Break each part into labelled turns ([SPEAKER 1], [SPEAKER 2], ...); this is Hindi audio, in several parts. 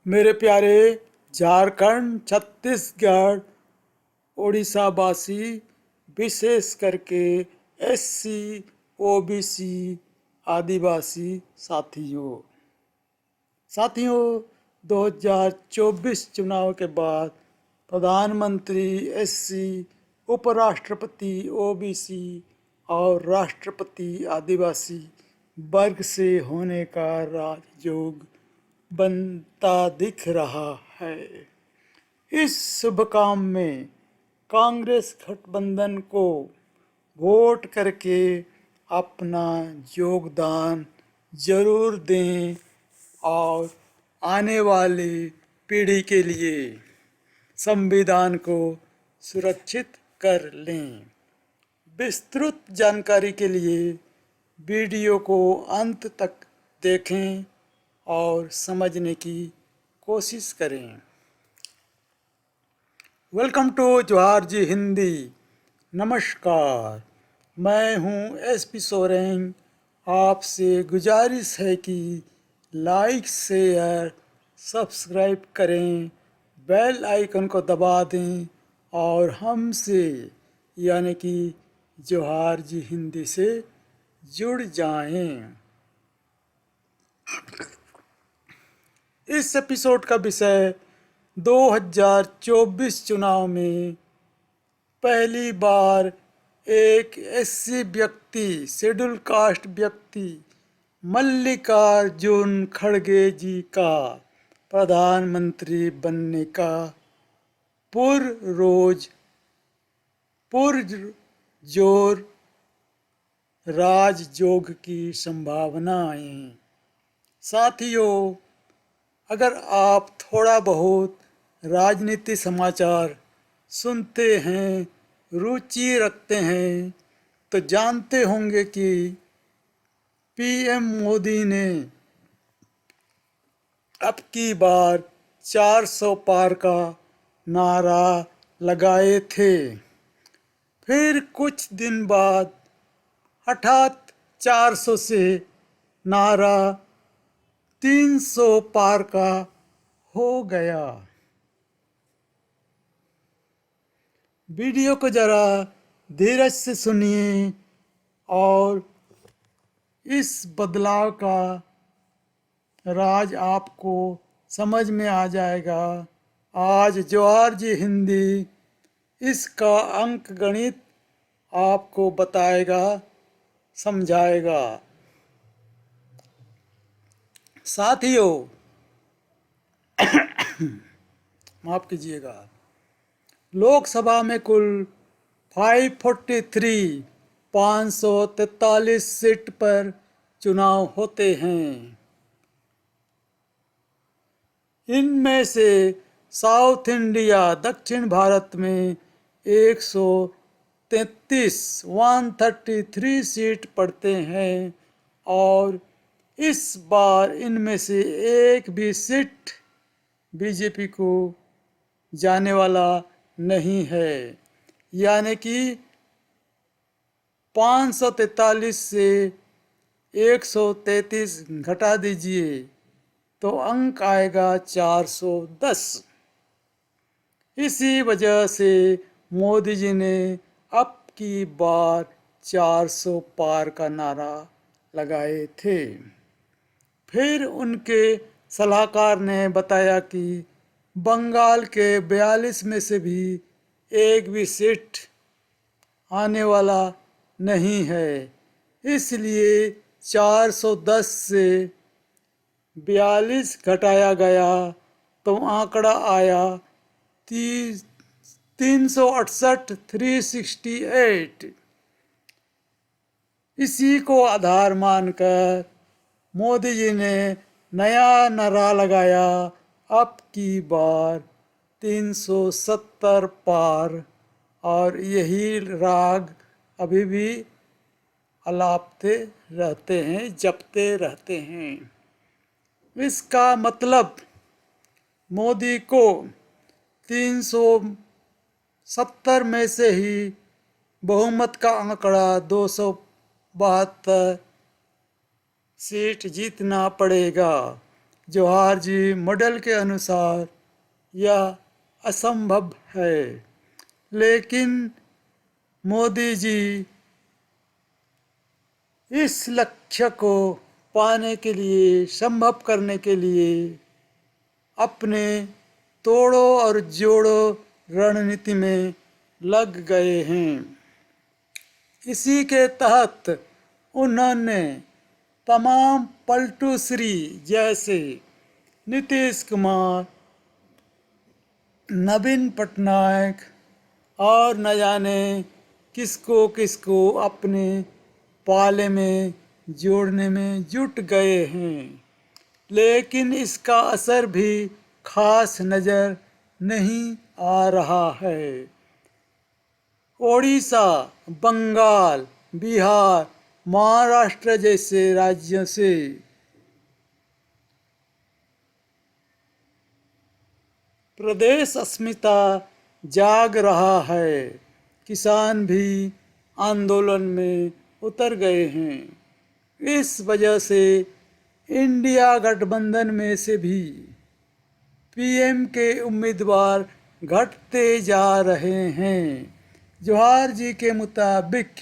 [SPEAKER 1] मेरे प्यारे झारखंड, छत्तीसगढ़, उड़ीसा वासी, विशेष करके एससी, ओबीसी, आदिवासी साथियों 2024 चुनाव के बाद प्रधानमंत्री एससी, उपराष्ट्रपति ओबीसी और राष्ट्रपति आदिवासी वर्ग से होने का राजयोग बनता दिख रहा है। इस शुभ काम में कांग्रेस गठबंधन को वोट करके अपना योगदान जरूर दें और आने वाली पीढ़ी के लिए संविधान को सुरक्षित कर लें। विस्तृत जानकारी के लिए वीडियो को अंत तक देखें और समझने की कोशिश करें। वेलकम टू जोहार जी हिंदी। नमस्कार, मैं हूं एसपी सोरेन। आपसे गुजारिश है कि लाइक, शेयर, सब्सक्राइब करें, बेल आइकन को दबा दें और हमसे यानी कि जोहार जी हिंदी से जुड़ जाएं। इस एपिसोड का विषय 2024 चुनाव में पहली बार एक एससी व्यक्ति, शेड्यूल कास्ट व्यक्ति मल्लिकार्जुन खड़गे जी का प्रधानमंत्री बनने का पुरजोर राजयोग की संभावनाएं। साथियों, अगर आप थोड़ा बहुत राजनीति समाचार सुनते हैं, रुचि रखते हैं, तो जानते होंगे कि पीएम मोदी ने अब की बार 400 पार का नारा लगाए थे। फिर कुछ दिन बाद हठात 400 से नारा 300 पार का हो गया। वीडियो को जरा धीरज से सुनिए और इस बदलाव का राज आपको समझ में आ जाएगा। आज जोहार जी हिंदी इसका अंक गणित आपको बताएगा, समझाएगा। साथियों, माफ कीजिएगा, लोकसभा में कुल 543 सीट पर चुनाव होते हैं। इनमें से साउथ इंडिया, दक्षिण भारत में 133 सीट पड़ते हैं और इस बार इनमें से एक भी सीट बीजेपी को जाने वाला नहीं है। यानी कि 543 से 133 घटा दीजिए तो अंक आएगा 410। इसी वजह से मोदी जी ने अब की बार 400 पार का नारा लगाए थे। फिर उनके सलाहकार ने बताया कि बंगाल के 42 में से भी एक भी सीट आने वाला नहीं है, इसलिए 410 से 42 घटाया गया तो आंकड़ा आया 368। इसी को आधार मानकर मोदी जी ने नया नारा लगाया, अब की बार 370 पार, और यही राग अभी भी अलापते रहते हैं, जपते रहते हैं। इसका मतलब मोदी को 370 में से ही बहुमत का आंकड़ा 272 सीट जीतना पड़ेगा। जवाहर जी मॉडल के अनुसार यह असंभव है, लेकिन मोदी जी इस लक्ष्य को पाने के लिए, संभव करने के लिए अपने तोड़ो और जोड़ो रणनीति में लग गए हैं। इसी के तहत उन्होंने तमाम पलटूश्री जैसे नीतीश कुमार, नवीन पटनायक और न जाने किसको किसको अपने पाले में जोड़ने में जुट गए हैं, लेकिन इसका असर भी खास नज़र नहीं आ रहा है। ओडिशा, बंगाल, बिहार, महाराष्ट्र जैसे राज्यों से प्रदेश अस्मिता जाग रहा है। किसान भी आंदोलन में उतर गए हैं। इस वजह से इंडिया गठबंधन में से भी पीएम के उम्मीदवार घटते जा रहे हैं। जवाहर जी के मुताबिक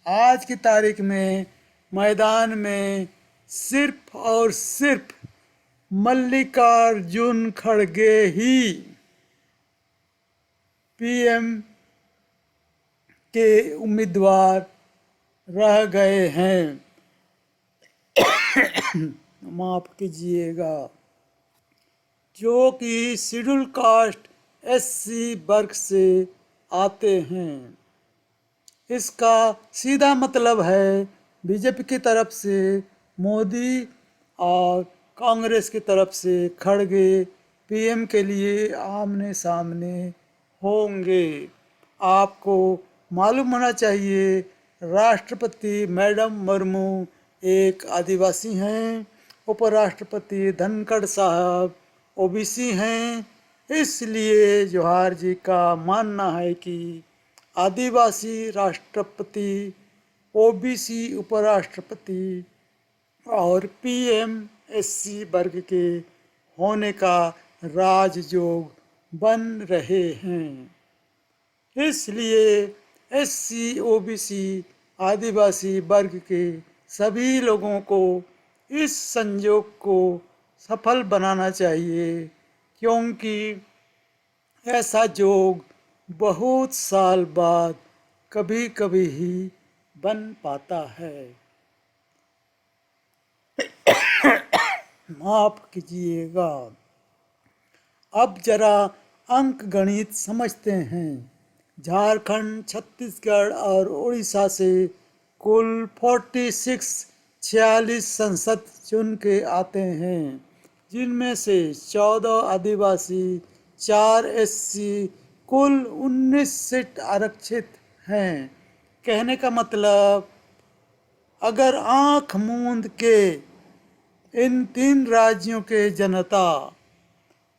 [SPEAKER 1] आज की तारीख में मैदान में सिर्फ और सिर्फ मल्लिकार्जुन खड़गे ही पीएम के उम्मीदवार रह गए हैं। माफ कीजिएगा, जो कि शेड्यूल कास्ट एससी वर्ग से आते हैं। इसका सीधा मतलब है बीजेपी की तरफ से मोदी और कांग्रेस की तरफ से खड़गे पीएम के लिए आमने सामने होंगे। आपको मालूम होना चाहिए, राष्ट्रपति मैडम मुर्मू एक आदिवासी हैं, उपराष्ट्रपति धनखड़ साहब ओबीसी हैं। इसलिए जवाहर जी का मानना है कि आदिवासी राष्ट्रपति, ओबीसी उपराष्ट्रपति और पीएम एससी वर्ग के होने का राजयोग बन रहे हैं। इसलिए एससी, ओबीसी, आदिवासी वर्ग के सभी लोगों को इस संयोग को सफल बनाना चाहिए, क्योंकि ऐसा योग बहुत साल बाद कभी कभी ही बन पाता है। माफ कीजिएगा। अब जरा अंक गणित समझते हैं। झारखंड, छत्तीसगढ़ और उड़ीसा से कुल 46 संसद चुन के आते हैं, जिनमें से 14 आदिवासी, 4 एससी, कुल 19 सीट आरक्षित हैं। कहने का मतलब, अगर आंख मूंद के इन 3 राज्यों के जनता,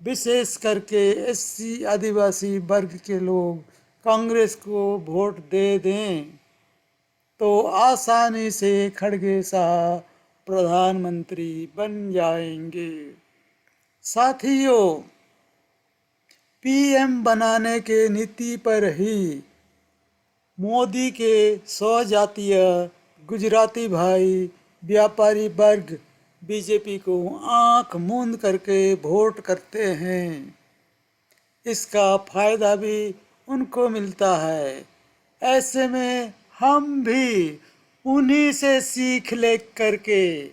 [SPEAKER 1] विशेष करके एससी आदिवासी वर्ग के लोग कांग्रेस को वोट दे दें, तो आसानी से खड़गे साहब प्रधानमंत्री बन जाएंगे। साथियों, पीएम बनाने के नीति पर ही मोदी के स्वजातीय गुजराती भाई व्यापारी वर्ग बीजेपी को आंख मूंद करके वोट करते हैं। इसका फायदा भी उनको मिलता है। ऐसे में हम भी उन्हीं से सीख ले करके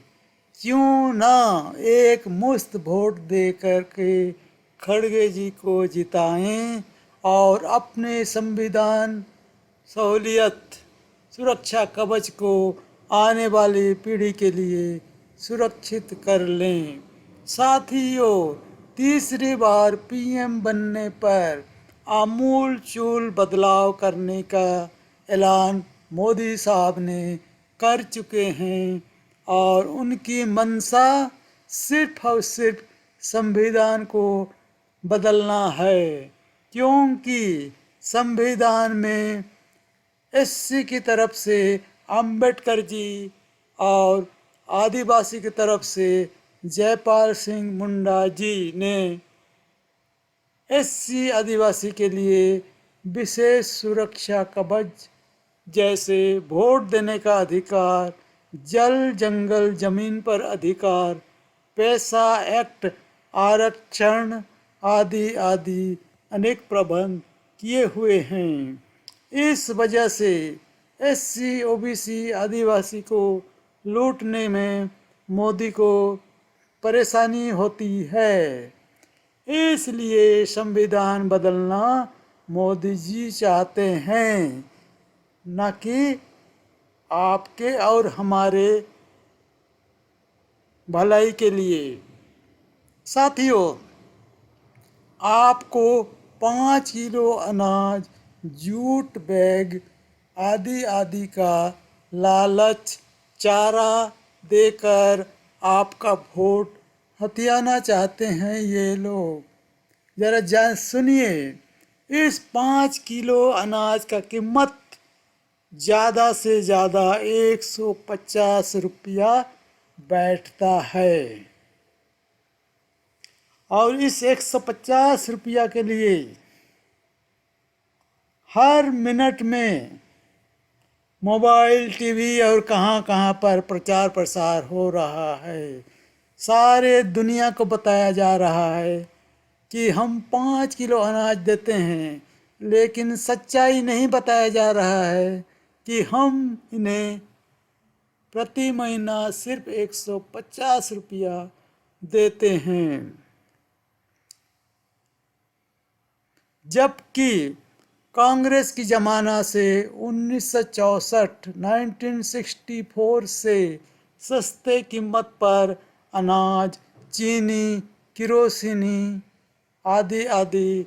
[SPEAKER 1] क्यों ना एक मुश्त वोट दे करके खड़गे जी को जिताएं और अपने संविधान सहूलियत सुरक्षा कवच को आने वाली पीढ़ी के लिए सुरक्षित कर लें। साथियों, तीसरी बार पीएम बनने पर आमूल चूल बदलाव करने का ऐलान मोदी साहब ने कर चुके हैं और उनकी मंशा सिर्फ और सिर्फ संविधान को बदलना है, क्योंकि संविधान में एससी की तरफ से अंबेडकर जी और आदिवासी की तरफ से जयपाल सिंह मुंडा जी ने एससी आदिवासी के लिए विशेष सुरक्षा कवच जैसे वोट देने का अधिकार, जल जंगल जमीन पर अधिकार, पैसा एक्ट, आरक्षण आदि आदि अनेक प्रबंध किए हुए हैं। इस वजह से एससी ओबीसी आदिवासी को लूटने में मोदी को परेशानी होती है। इसलिए संविधान बदलना मोदी जी चाहते हैं, न कि आपके और हमारे भलाई के लिए। साथियों, आपको 5 किलो अनाज, जूट बैग आदि आदि का लालच चारा देकर आपका वोट हथियाना चाहते हैं ये लोग। जरा सुनिए, इस 5 किलो अनाज का कीमत ज़्यादा से ज़्यादा 150 रुपया बैठता है, और इस 150 रुपया के लिए हर मिनट में मोबाइल, टीवी और कहाँ कहाँ पर प्रचार प्रसार हो रहा है। सारे दुनिया को बताया जा रहा है कि हम 5 किलो अनाज देते हैं, लेकिन सच्चाई नहीं बताया जा रहा है कि हम इन्हें प्रति महीना सिर्फ 150 रुपया देते हैं। जबकि कांग्रेस की ज़माना से 1964 से सस्ते कीमत पर अनाज, चीनी, किरोसिनी आदि आदि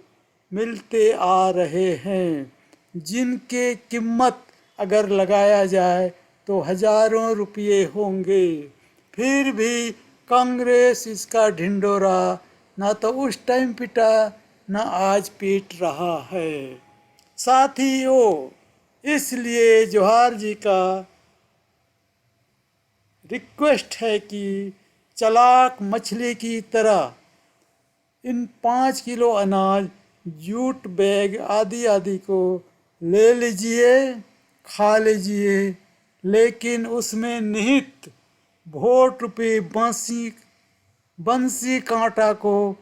[SPEAKER 1] मिलते आ रहे हैं, जिनके कीमत अगर लगाया जाए तो हजारों रुपये होंगे। फिर भी कांग्रेस इसका ढिंढोरा ना तो उस टाइम पीटा, ना आज पीट रहा है। साथियों, इसलिए जोहार जी का रिक्वेस्ट है कि चालाक मछली की तरह इन 5 किलो अनाज, जूट बैग आदि आदि को ले लीजिए, खा लीजिए, लेकिन उसमें निहित वोट रूपी बंसी कांटा को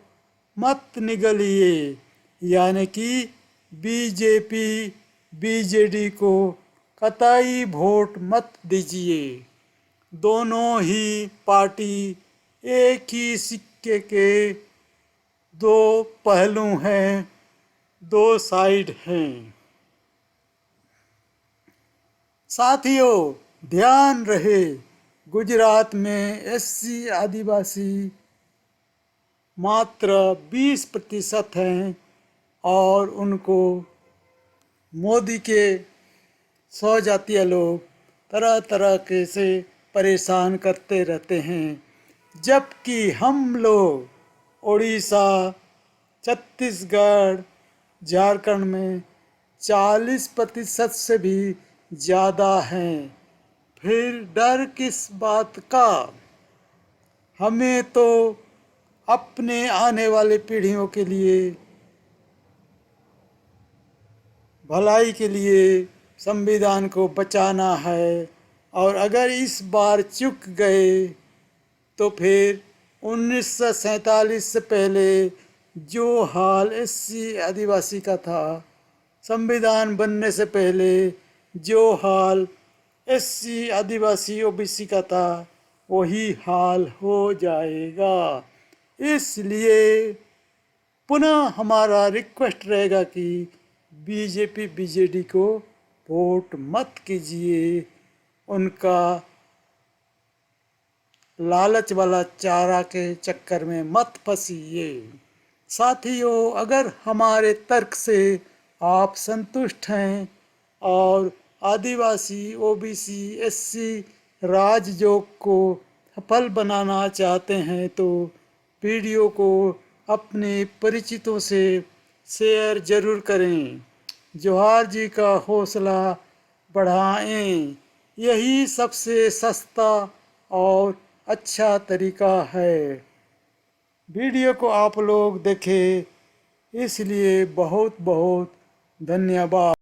[SPEAKER 1] मत निगलिए, यानी कि बीजेपी बीजेडी को कतई वोट मत दीजिए। दोनों ही पार्टी एक ही सिक्के के दो पहलू हैं, दो साइड हैं। साथियों, ध्यान रहे, गुजरात में एससी आदिवासी मात्र 20% हैं, और उनको मोदी के स्वजातीय लोग तरह तरह के से परेशान करते रहते हैं। जबकि हम लोग उड़ीसा, छत्तीसगढ़, झारखंड में 40% से भी ज़्यादा हैं। फिर डर किस बात का? हमें तो अपने आने वाले पीढ़ियों के लिए, भलाई के लिए संविधान को बचाना है। और अगर इस बार चूक गए तो फिर 1947 से पहले जो हाल एससी आदिवासी का था, संविधान बनने से पहले जो हाल एससी आदिवासी ओबीसी का था, वही हाल हो जाएगा। इसलिए पुनः हमारा रिक्वेस्ट रहेगा कि बीजेपी बीजेडी को वोट मत कीजिए, उनका लालच वाला चारा के चक्कर में मत फंसिए। साथियों, अगर हमारे तर्क से आप संतुष्ट हैं और आदिवासी, ओबीसी, एससी राजयोग को सफल बनाना चाहते हैं तो वीडियो को अपने परिचितों से शेयर जरूर करें। जोहार जी का हौसला बढ़ाएं। यही सबसे सस्ता और अच्छा तरीका है। वीडियो को आप लोग देखें, इसलिए बहुत बहुत धन्यवाद।